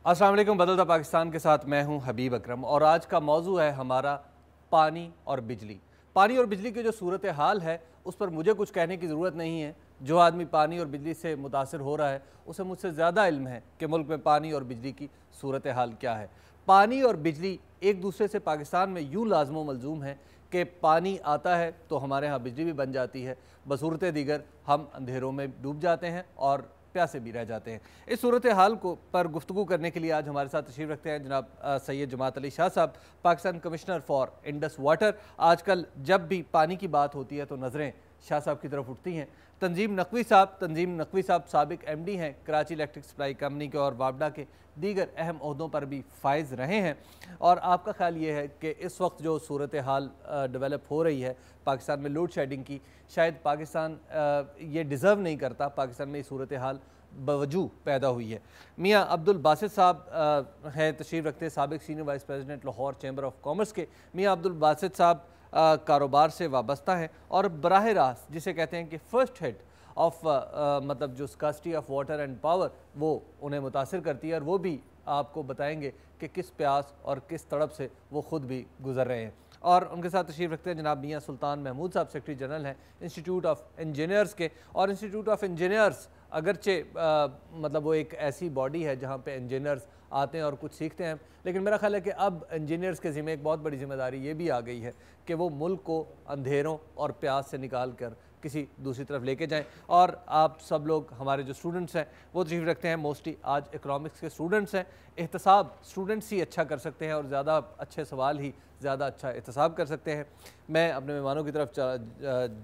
अस्सलाम वालेकुम। बदलता पाकिस्तान के साथ मैं हूं हबीब अकरम और आज का मौजू है हमारा पानी और बिजली। पानी और बिजली की जो सूरत हाल है उस पर मुझे कुछ कहने की ज़रूरत नहीं है। जो आदमी पानी और बिजली से मुतासर हो रहा है उसे मुझसे ज़्यादा इल्म है कि मुल्क में पानी और बिजली की सूरत हाल क्या है। पानी और बिजली एक दूसरे से पाकिस्तान में यूँ लाज़िम व मलज़ूम है कि पानी आता है तो हमारे यहाँ बिजली भी बन जाती है, बसूरत दीगर हम अंधेरों में डूब जाते हैं और प्यासे भी रह जाते हैं। इस सूरत हाल को पर गुफ्तगू करने के लिए आज हमारे साथ तशरीफ़ रखते हैं जनाब सैयद जमात अली शाह साहब, Pakistan commissioner for Indus water. आजकल जब भी पानी की बात होती है तो नज़रें शाह साहब की तरफ उठती हैं। तंजीम नकवी साहब साबिक MD हैं कराची इलेक्ट्रिक सप्लाई कंपनी के और वापडा के दीगर अहम ओहदों पर भी फाइज रहे हैं। और आपका ख्याल ये है कि इस वक्त जो सूरत हाल डेवलप हो रही है पाकिस्तान में लोड शेडिंग की, शायद पाकिस्तान ये डिज़र्व नहीं करता, पाकिस्तान में ये सूरत हाल बवजू पैदा हुई है। मियाँ अब्दुल बासित साहब हैं तशरीफ़ रखते, साबिक senior vice president Lahore chamber of commerce के। मियाँ अब्दुल बासित साहब कारोबार से वाबस्ता हैं और बराह रास्त जिसे कहते हैं कि फ़र्स्ट हेड ऑफ मतलब जो scarcity of water and power वो उन्हें मुतासिर करती है और वो भी आपको बताएंगे कि किस प्यास और किस तड़प से वो ख़ुद भी गुजर रहे हैं। और उनके साथ तशरीफ़ रखते हैं जनाब मियाँ सुल्तान महमूद साहब, सेक्रेटरी जनरल हैं इंस्टीट्यूट ऑफ इंजीनियर्स के। और इंस्टीट्यूट ऑफ इंजीनियर्स अगरचे मतलब वो एक ऐसी बॉडी है जहाँ पे इंजीनियर्स आते हैं और कुछ सीखते हैं, लेकिन मेरा ख्याल है कि अब इंजीनियर्स के ज़िम्मे एक बहुत बड़ी ज़िम्मेदारी ये भी आ गई है कि वो मुल्क को अंधेरों और प्यास से निकाल कर किसी दूसरी तरफ लेके जाएं। और आप सब लोग हमारे जो स्टूडेंट्स हैं वो तशरीफ़ रखते हैं, मोस्टली आज इकनॉमिक्स के स्टूडेंट्स हैं। एहतसाब स्टूडेंट्स ही अच्छा कर सकते हैं और ज़्यादा अच्छे सवाल ही ज़्यादा अच्छा एहतसाब कर सकते हैं। मैं अपने मेहमानों की तरफ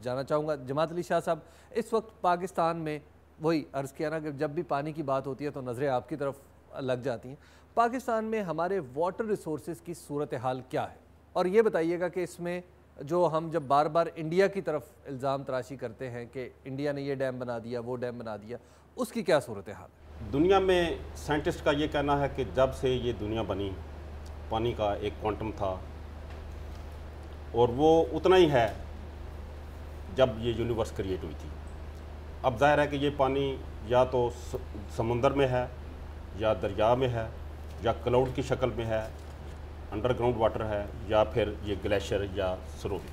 जाना चाहूँगा। जमात अली शाह साहब, इस वक्त पाकिस्तान में वही अर्ज़ किया ना कि जब भी पानी की बात होती है तो नज़रें आपकी तरफ लग जाती हैं। पाकिस्तान में हमारे वाटर रिसोर्सेज़ की सूरत हाल क्या है, और ये बताइएगा कि इसमें जो हम जब बार बार इंडिया की तरफ इल्ज़ाम तराशी करते हैं कि इंडिया ने ये डैम बना दिया, वो डैम बना दिया, उसकी क्या सूरत हाल है? दुनिया में साइंटिस्ट का ये कहना है कि जब से ये दुनिया बनी पानी का एक क्वांटम था और वो उतना ही है जब ये यूनिवर्स क्रिएट हुई थी। अब ज़ाहिर है कि ये पानी या तो समुंदर में है या दरिया में है या क्लाउड की शक्ल में है, अंडरग्राउंड वाटर है, या फिर ये ग्लेशियर या सरोवर।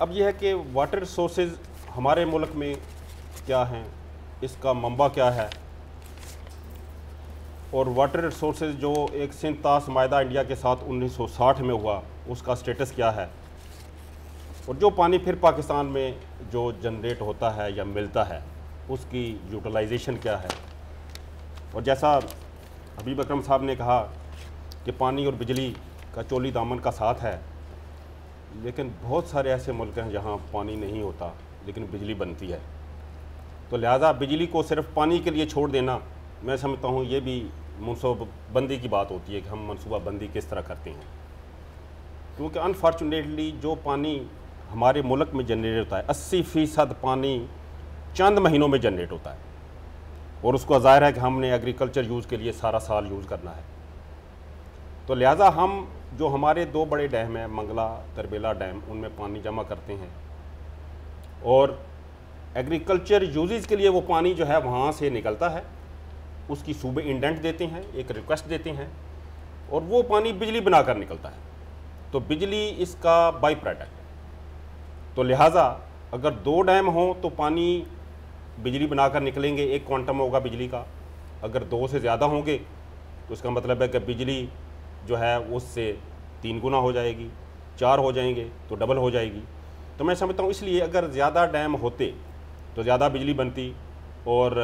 अब यह है कि वाटर रिसोर्सेज हमारे मुल्क में क्या हैं, इसका मंबा क्या है, और वाटर रिसोर्सेज जो एक सिंध तास मायदा इंडिया के साथ 1960 में हुआ उसका स्टेटस क्या है, और जो पानी फिर पाकिस्तान में जो जनरेट होता है या मिलता है उसकी यूटिलाइजेशन क्या है। और जैसा हबीब अकरम साहब ने कहा कि पानी और बिजली का चोली दामन का साथ है, लेकिन बहुत सारे ऐसे मुल्क हैं जहाँ पानी नहीं होता लेकिन बिजली बनती है। तो लिहाजा बिजली को सिर्फ पानी के लिए छोड़ देना, मैं समझता हूँ ये भी मनसूबाबंदी की बात होती है कि हम मनसूबाबंदी किस तरह करते हैं। क्योंकि अनफॉर्चुनेटली जो पानी हमारे मुल्क में जनरेट होता है 80% पानी चंद महीनों में जनरेट होता है, और उसको ज़ाहिर है कि हमने एग्रीकल्चर यूज़ के लिए सारा साल यूज़ करना है। तो लिहाजा हम जो हमारे दो बड़े डैम हैं मंगला तरबेला डैम, उनमें पानी जमा करते हैं और एग्रीकल्चर यूजेस के लिए वो पानी जो है वहाँ से निकलता है, उसकी सूबे इंडेंट देते हैं, एक रिक्वेस्ट देते हैं, और वो पानी बिजली बनाकर निकलता है। तो बिजली इसका बाई प्रोडक्ट है। तो लिहाजा अगर दो डैम हों तो पानी बिजली बनाकर निकलेंगे, एक क्वांटम होगा बिजली का। अगर दो से ज़्यादा होंगे तो इसका मतलब है कि बिजली जो है उससे 3 गुना हो जाएगी, 4 हो जाएंगे तो डबल हो जाएगी। तो मैं समझता हूँ इसलिए अगर ज़्यादा डैम होते तो ज़्यादा बिजली बनती और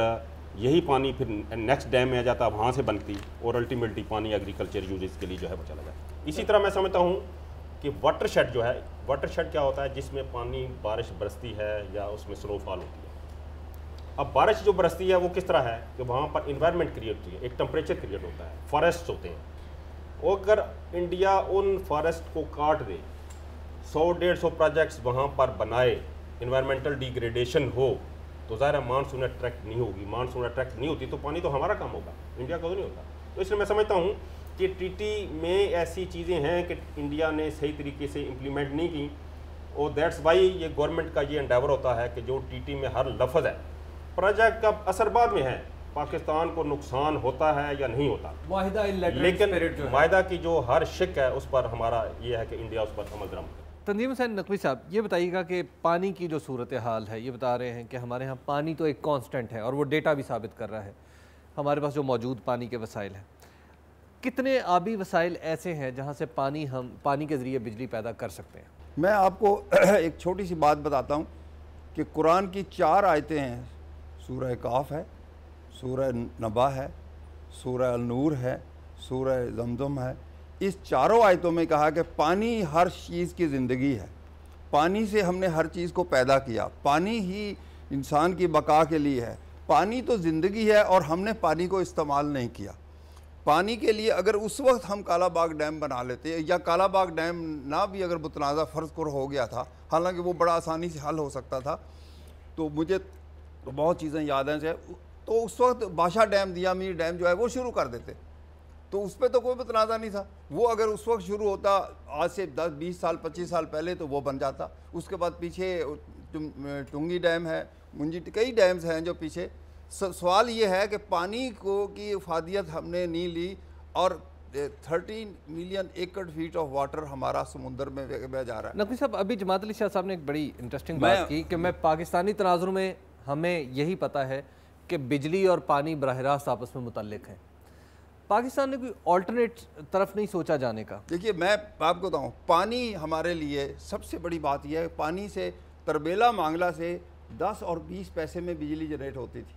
यही पानी फिर नेक्स्ट डैम में आ जाता, वहाँ से बनती, और अल्टीमेटली पानी एग्रीकल्चर यूजेस के लिए जो है वो चला जाता। इसी तरह मैं समझता हूँ कि वाटर शेड जो है, वाटर शेड क्या होता है, जिसमें पानी बारिश बरसती है या उसमें स्नोफॉल होती है। अब बारिश जो बरसती है वो किस तरह है कि वहाँ पर इन्वायरमेंट क्रिएट होती है, एक टेम्परेचर क्रिएट होता है, फॉरेस्ट होते हैं। और अगर इंडिया उन फॉरेस्ट को काट दे, 100-150 प्रोजेक्ट्स वहाँ पर बनाए, इन्वायरमेंटल डिग्रेडेशन हो, तो ज़ाहिर मानसून अट्रैक्ट नहीं होगी। मानसून अट्रैक्ट नहीं होती तो पानी तो हमारा काम होगा, इंडिया का तो नहीं होता। तो इसलिए मैं समझता हूँ कि टीटी में ऐसी चीज़ें हैं कि इंडिया ने सही तरीके से इम्प्लीमेंट नहीं की, और दैट्स वाई ये गवर्नमेंट का ये एंडेवर होता है कि जो टीटी में हर लफ्ज़ है, प्रोजेक्ट का असर बाद में है پاکستان کو نقصان ہوتا ہے یا نہیں ہوتا، معاہدہ لیکن معاہدہ کی جو ہر شک ہے اس پر ہمارا یہ ہے کہ انڈیا اس پر عمل درآمد کرے۔ تنظیم حسین نقوی صاحب، یہ بتائیے گا کہ پانی کی جو صورتحال ہے، یہ بتا رہے ہیں کہ ہمارے ہاں پانی تو ایک کانسٹنٹ ہے اور وہ ڈیٹا بھی ثابت کر رہا ہے، ہمارے پاس جو موجود پانی کے وسائل ہیں، کتنے آبی وسائل ایسے ہیں جہاں سے ہم پانی کے ذریعے بجلی پیدا کر سکتے ہیں؟ میں آپ کو ایک چھوٹی سی بات بتاتا ہوں کہ قرآن کی 4 آیتیں ہیں، سورہ کاف ہے، سورہ نبا ہے، سورہ النور ہے، سورہ زمزم ہے۔ اس چاروں آیتوں میں کہا کہ پانی ہر چیز کی زندگی ہے، پانی سے ہم نے ہر چیز کو پیدا کیا، پانی ہی انسان کی بقا کے لیے ہے، پانی تو زندگی ہے اور ہم نے پانی کو استعمال نہیں کیا۔ پانی کے لیے اگر اس وقت ہم کالا باغ ڈیم بنا لیتے یا کالا باغ ڈیم نہ بھی اگر متنازع فرض کر ہو گیا تھا، حالانکہ وہ بڑا آسانی سے حل ہو سکتا تھا، تو مجھے بہت چیزیں یاد ہیں، تو اس وقت بادشاہ ڈیم، دیا میر ڈیم جو ہے وہ شروع کر دیتے، تو اس پہ تو کوئی متنازع نہیں تھا۔ وہ اگر اس وقت شروع ہوتا آج سے 10 20 سال 25 سال پہلے تو وہ بن جاتا۔ اس کے بعد پیچھے ٹنگی ڈیم ہے، منجی، کئی ڈیمز ہیں جو پیچھے۔ سوال یہ ہے کہ پانی کی افادیت ہم نے نہیں لی اور 13 million acre feet of water ہمارا سمندر میں بہ جا رہا ہے۔ نقوی صاحب، ابھی جماعت علی شاہ صاحب نے ایک بڑی انٹرسٹنگ بات کی کہ میں پاکستانی تناظر میں ہمیں یہی پتہ ہے کہ بجلی اور پانی براہ راست آپس میں متعلق ہیں، پاکستان نے کوئی آلٹرنیٹ طرف نہیں سوچا جانے کا؟ دیکھیے میں آپ کو بتاؤں، پانی ہمارے لیے سب سے بڑی بات یہ ہے، پانی سے تربیلا مانگلہ سے 10 اور 20 پیسے میں بجلی جنریٹ ہوتی تھی،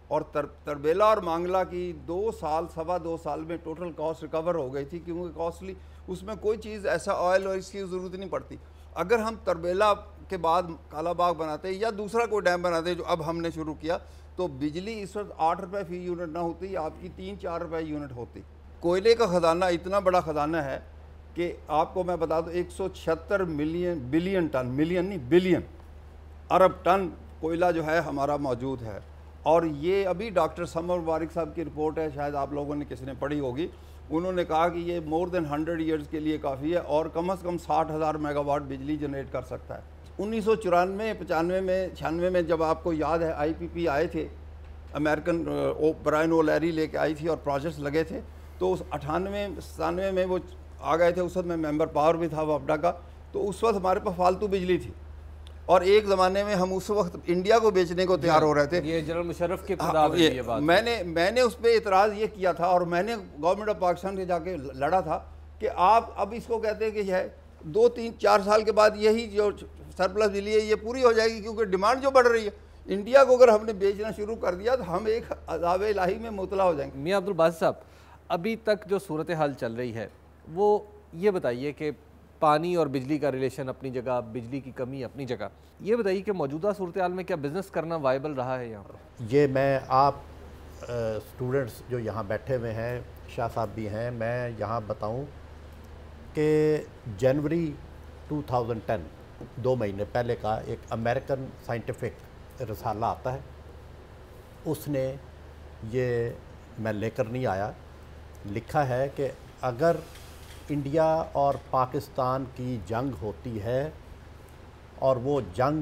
اور تربیلا اور مانگلہ کی 2 سال 2.25 سال میں ٹوٹل کاسٹ ریکور ہو گئی تھی، کیونکہ کاسٹلی اس میں کوئی چیز ایسا آئل اور اس کی ضرورت نہیں پڑتی۔ اگر ہم تربیلا کے بعد کالا باغ بناتے یا دوسرا کوئی ڈیم بناتے جو اب ہم نے شروع کیا، تو بجلی اس وقت 8 روپے فی یونٹ نہ ہوتی، آپ کی 3-4 روپے یونٹ ہوتی۔ کوئلے کا خزانہ اتنا بڑا خزانہ ہے کہ آپ کو میں بتا دوں 176 بلین ارب ٹن کوئلہ جو ہے ہمارا موجود ہے، اور یہ ابھی ڈاکٹر سمر مبارک صاحب کی رپورٹ ہے، شاید آپ لوگوں نے کسی نے پڑھی ہوگی، انہوں نے کہا کہ یہ مور دین 100 ایئرز کے لیے کافی ہے اور کم از کم 60,000 میگا واٹ بجلی جنریٹ کر سکتا ہے۔ 1994 میں 96 میں جب آپ کو یاد ہے IPP آئے تھے، امریکن برائن اولیری لے کے آئی تھی اور پروجیکٹس لگے تھے، تو اس 98-97 میں وہ آ گئے تھے، اس وقت میں ممبر پاور بھی تھا وفڈا کا، تو اس وقت ہمارے پاس فالتو بجلی تھی، اور ایک زمانے میں ہم اس وقت انڈیا کو بیچنے کو تیار ہو رہے تھے۔ یہ جنرل مشرف کے ابتدا میں یہ بات میں نے اس پہ اعتراض یہ کیا تھا، اور میں نے گورنمنٹ آف پاکستان سے جا کے لڑا تھا کہ آپ اب اس کو کہتے ہیں کہ یہ 2-3-4 سال کے بعد یہی جو سرپلس بجلی ہے یہ پوری ہو جائے گی، کیونکہ ڈیمانڈ جو بڑھ رہی ہے، انڈیا کو اگر ہم نے بیچنا شروع کر دیا تو ہم ایک عذاب الہی میں مبتلا ہو جائیں گے۔ میاں عبدالباسط صاحب، ابھی تک جو صورتحال چل رہی ہے وہ یہ بتائیے کہ پانی اور بجلی کا ریلیشن اپنی جگہ، بجلی کی کمی اپنی جگہ، یہ بتائیے کہ موجودہ صورتحال میں کیا بزنس کرنا وائبل رہا ہے یہاں پر؟ یہ میں آپ اسٹوڈنٹس جو یہاں بیٹھے ہوئے ہیں، شاہ صاحب بھی ہیں، میں یہاں بتاؤں کہ جنوری 2010 2 مہینے پہلے کا ایک امریکن سائنٹیفک رسالہ آتا ہے، اس نے یہ میں لے کر نہیں آیا، لکھا ہے کہ اگر انڈیا اور پاکستان کی جنگ ہوتی ہے اور وہ جنگ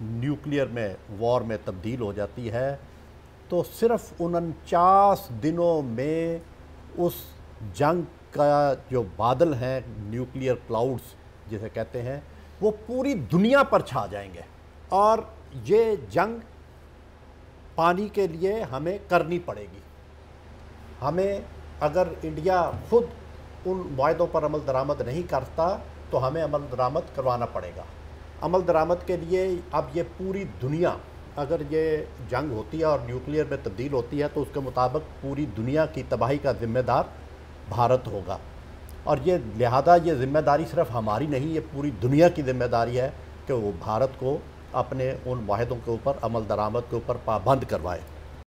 نیوکلیئر میں وار میں تبدیل ہو جاتی ہے، تو صرف 49 دنوں میں اس جنگ کا جو بادل ہیں، نیوکلیئر کلاؤڈز جسے کہتے ہیں، وہ پوری دنیا پر چھا جائیں گے، اور یہ جنگ پانی کے لیے ہمیں کرنی پڑے گی۔ ہمیں اگر انڈیا خود ان معاہدوں پر عمل درآمد نہیں کرتا تو ہمیں عمل درآمد کروانا پڑے گا۔ عمل درآمد کے لیے اب یہ پوری دنیا، اگر یہ جنگ ہوتی ہے اور نیوکلیئر میں تبدیل ہوتی ہے تو اس کے مطابق پوری دنیا کی تباہی کا ذمہ دار بھارت ہوگا، اور یہ لہذا یہ ذمہ داری صرف ہماری نہیں، یہ پوری دنیا کی ذمہ داری ہے کہ وہ بھارت کو اپنے ان معاہدوں کے اوپر عمل درآمد کے اوپر پابند کروائے۔